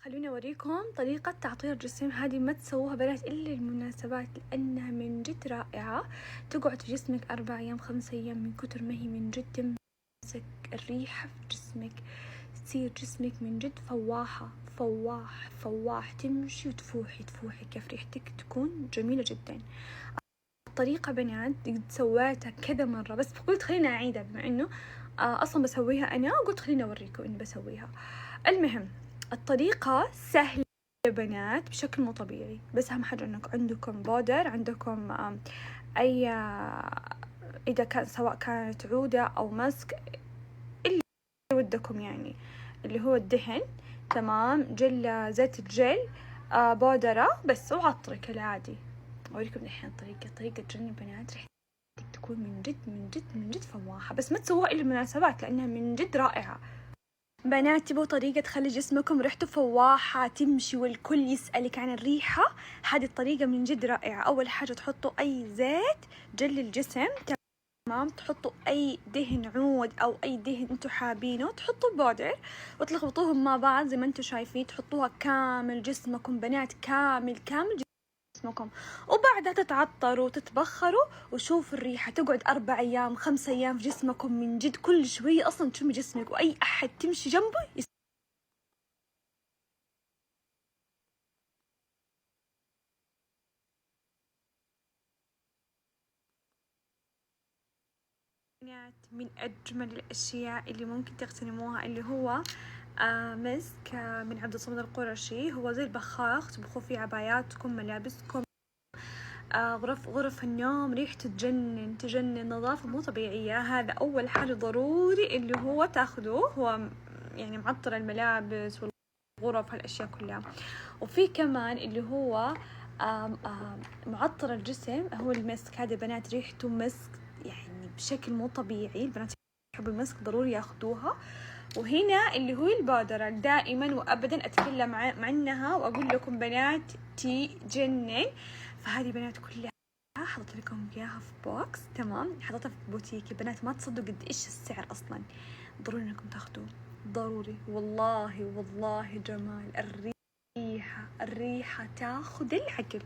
خلوني أوريكم طريقة تعطير الجسم. هذه ما تسووها بنات إلا المناسبات، لأنها من جد رائعة. تقعد في جسمك 4 أيام 5 أيام من كتر ما هي من جد تمسك الريحة في جسمك، تصير جسمك من جد فواحة، فواح تمشي وتفوحي كيف ريحتك تكون جميلة جدا. الطريقة بنات سويتها كذا مرة، بس قلت خلينا أعيدها بما إنه أصلا بسويها أنا، قلت خلينا أوريكم إني بسويها. المهم الطريقة سهلة يا بنات بشكل مو طبيعي، بس أهم حاجة إنك عندكم بودر، عندكم أي إذا كان سواء كانت عودة أو مسك اللي ودكم، يعني اللي هو الدهن، تمام، جل زيت الجل، بودرة بس، وعطرك العادي. أوريكم الحين طريقة تجنن بنات، ريحتك تكون من جد فواحة، بس ما تسووها إلا المناسبات لأنها من جد رائعة. بنات تبوا طريقة تخلي جسمكم ريحته فواحة تمشي والكل يسألك عن الريحة، هذه الطريقة من جد رائعة. أول حاجة تحطوا أي زيت جل الجسم، تمام، تحطوا أي دهن عود أو أي دهن انتو حابينه، تحطوا البودر وتلخبطوهم مع بعض زي ما انتو شايفين، تحطوها كامل جسمكم بنات، كامل جسمكم، وبعدها تتعطروا وتتبخروا، وشوفوا الريحة تقعد 4 أيام 5 أيام في جسمكم، من جد كل شوية أصلا تشمي جسمك، وأي أحد تمشي جنبه من أجمل الأشياء اللي ممكن تغتنموها اللي هو مسك من عبد الصمد القرشي. هو زي البخاخ تبخوا فيه عباياتكم، ملابسكم، غرف النوم، ريحته تجنن، نظافة مو طبيعية. هذا أول حاجة ضروري اللي هو تاخذوه، هو يعني معطر الملابس والغرف هالأشياء كلها. وفي كمان اللي هو معطر الجسم، هو المسك. هذا بنات ريحته مسك يعني بشكل مو طبيعي، البنات يحبوا المسك ضروري ياخذوها. وهنا اللي هو البودرة، دائما وابدا اتكلم عنها واقول لكم بنات تجنن. فهذه بنات كلها حطيت لكم اياها في بوكس، تمام، حطيتها في بوتيكي. بنات ما تصدقوا قد ايش السعر اصلا، ضروري انكم تاخذوه، ضروري والله جمال الريحة تاخذ العقل.